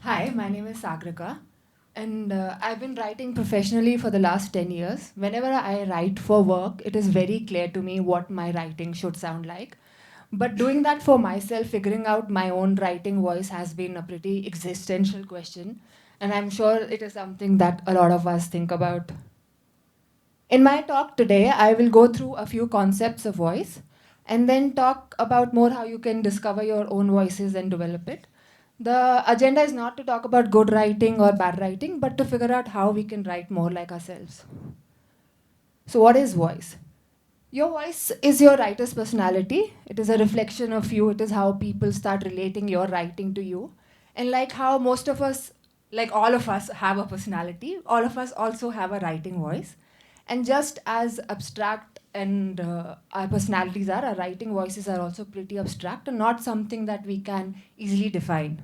Hi, my name is Sagrika, and I've been writing professionally for the last 10 years. Whenever I write for work, it is very clear to me what my writing should sound like. But doing that for myself, figuring out my own writing voice has been a pretty existential question, and I'm sure it is something that a lot of us think about. In my talk today, I will go through a few concepts of voice and then talk about more how you can discover your own voices and develop it. The agenda is not to talk about good writing or bad writing, but to figure out how we can write more like ourselves. So, what is voice? Your voice is your writer's personality. It is a reflection of you. It is how people start relating your writing to you. And like how most of us, like all of us, have a personality, all of us also have a writing voice. And just as abstract and our personalities are, our writing voices are also pretty abstract and not something that we can easily define.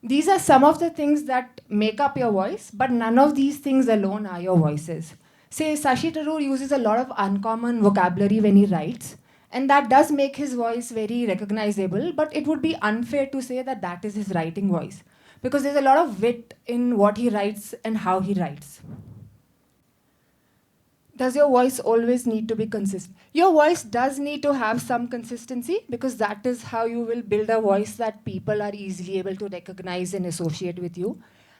These are some of the things that make up your voice, but none of these things alone are your voices. Say, Sashi Tharoor uses a lot of uncommon vocabulary when he writes, and that does make his voice very recognizable, but it would be unfair to say that that is his writing voice, because there's a lot of wit in what he writes and how he writes. Does your voice always need to be consistent? Your voice does need to have some consistency because that is how you will build a voice that people are easily able to recognize and associate with you.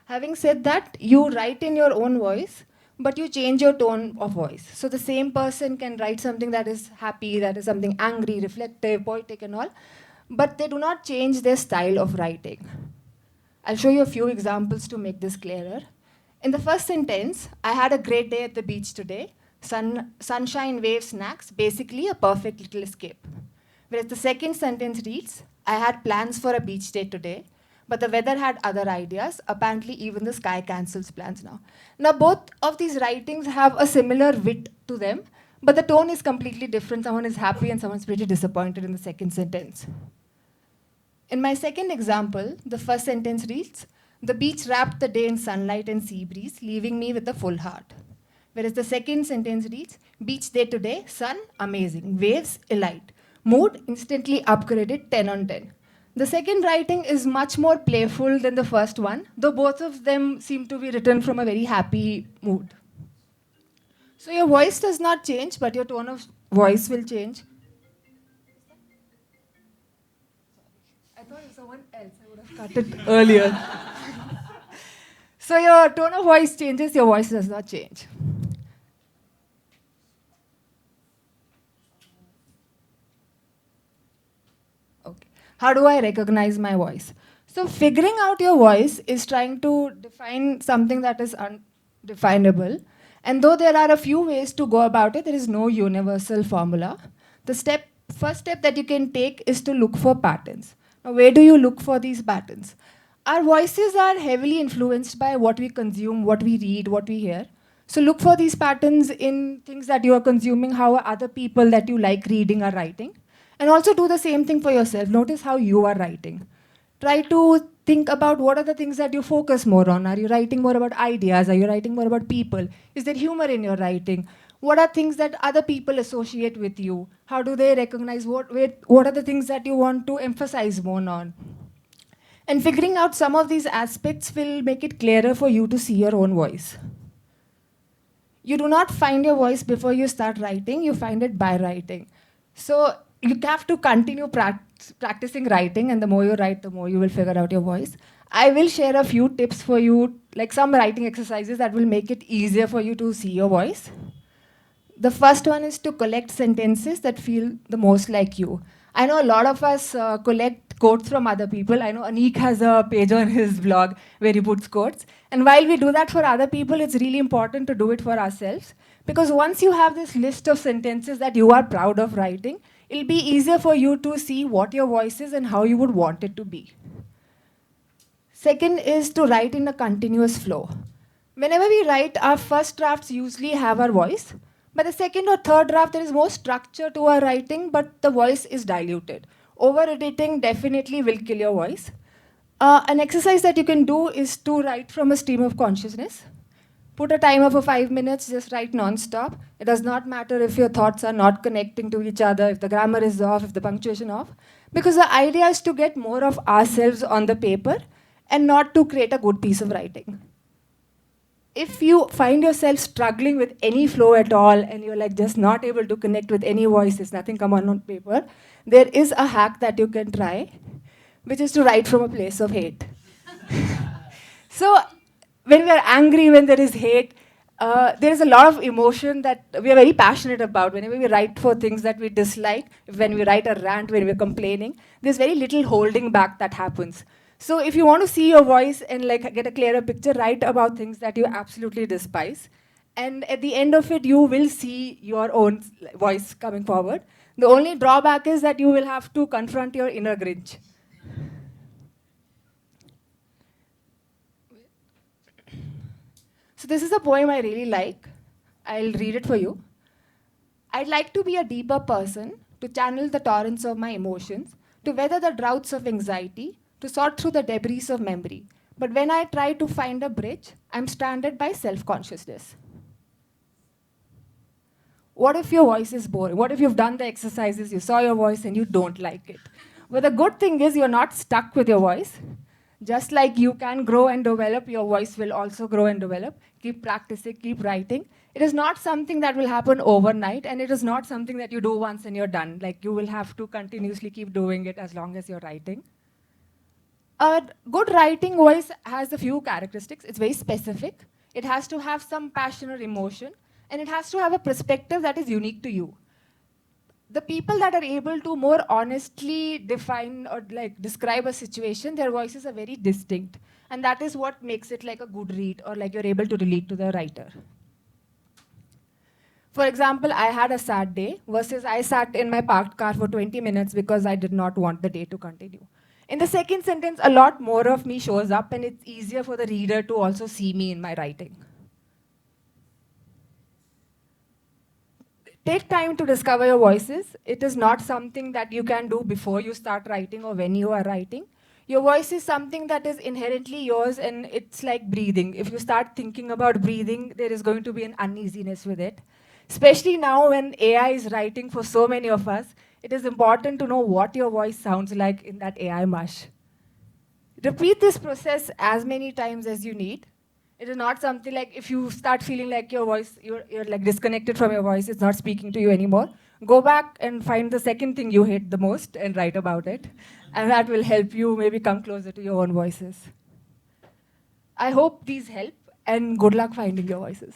Having said that, you write in your own voice, but you change your tone of voice. So the same person can write something that is happy, that is something angry, reflective, poetic, and all, but they do not change their style of writing. I'll show you a few examples to make this clearer. In the first sentence, I had a great day at the beach today. Sunshine, waves, snacks, basically a perfect little escape. Whereas the second sentence reads, I had plans for a beach day today, but the weather had other ideas. Apparently, even the sky cancels plans now. Now, both of these writings have a similar wit to them, but the tone is completely different. Someone is happy and someone's pretty disappointed in the second sentence. In my second example, the first sentence reads, the beach wrapped the day in sunlight and sea breeze, leaving me with a full heart. Whereas the second sentence reads, beach day today, sun, amazing, waves, elite, mood, instantly upgraded 10 on 10. The second writing is much more playful than the first one, though both of them seem to be written from a very happy mood. So your voice does not change, but your tone of voice will change. I thought it was someone else. I would have cut it earlier. So your tone of voice changes, your voice does not change. Okay. How do I recognize my voice? So figuring out your voice is trying to define something that is undefinable. And though there are a few ways to go about it, there is no universal formula. The first step that you can take is to look for patterns. Now, where do you look for these patterns? Our voices are heavily influenced by what we consume, what we read, what we hear. So look for these patterns in things that you are consuming, how other people that you like reading are writing. And also do the same thing for yourself. Notice how you are writing. Try to think about what are the things that you focus more on. Are you writing more about ideas? Are you writing more about people? Is there humor in your writing? What are things that other people associate with you? How do they recognize what are the things that you want to emphasize more on? And figuring out some of these aspects will make it clearer for you to see your own voice. You do not find your voice before you start writing, you find it by writing. So you have to continue practicing writing, and the more you write, the more you will figure out your voice. I will share a few tips for you, like some writing exercises that will make it easier for you to see your voice. The first one is to collect sentences that feel the most like you. I know a lot of us collect quotes from other people. I know Anik has a page on his blog where he puts quotes. And while we do that for other people, it's really important to do it for ourselves. Because once you have this list of sentences that you are proud of writing, it'll be easier for you to see what your voice is and how you would want it to be. Second is to write in a continuous flow. Whenever we write, our first drafts usually have our voice. By the second or third draft, there is more structure to our writing, but the voice is diluted. Over editing definitely will kill your voice. An exercise that you can do is to write from a stream of consciousness. Put a timer for 5 minutes, just write non-stop. It does not matter if your thoughts are not connecting to each other, if the grammar is off, if the punctuation off. Because the idea is to get more of ourselves on the paper and not to create a good piece of writing. If you find yourself struggling with any flow at all and you're like just not able to connect with any voices, nothing come on paper, there is a hack that you can try, which is to write from a place of hate. So when we are angry, when there is hate, there is a lot of emotion that we are very passionate about. Whenever we write for things that we dislike, when we write a rant, when we're complaining, there's very little holding back that happens. So if you want to see your voice and like get a clearer picture, write about things that you absolutely despise. And at the end of it, you will see your own voice coming forward. The only drawback is that you will have to confront your inner Grinch. So this is a poem I really like. I'll read it for you. I'd like to be a deeper person, to channel the torrents of my emotions, to weather the droughts of anxiety, to sort through the debris of memory. But when I try to find a bridge, I'm stranded by self-consciousness. What if your voice is boring? What if you've done the exercises, you saw your voice and you don't like it? Well, the good thing is you're not stuck with your voice. Just like you can grow and develop, your voice will also grow and develop. Keep practicing, keep writing. It is not something that will happen overnight, and it is not something that you do once and you're done. Like you will have to continuously keep doing it as long as you're writing. A good writing voice has a few characteristics. It's very specific. It has to have some passion or emotion, and it has to have a perspective that is unique to you. The people that are able to more honestly define or like describe a situation, their voices are very distinct. And that is what makes it like a good read or like you're able to relate to the writer. For example, I had a sad day versus I sat in my parked car for 20 minutes because I did not want the day to continue. In the second sentence, a lot more of me shows up and it's easier for the reader to also see me in my writing. Take time to discover your voices. It is not something that you can do before you start writing or when you are writing. Your voice is something that is inherently yours and it's like breathing. If you start thinking about breathing, there is going to be an uneasiness with it. Especially now when AI is writing for so many of us, it is important to know what your voice sounds like in that AI mush. Repeat this process as many times as you need. It is not something like if you start feeling like your voice, you're like disconnected from your voice, it's not speaking to you anymore. Go back and find the second thing you hate the most and write about it. And that will help you maybe come closer to your own voices. I hope these help and good luck finding your voices.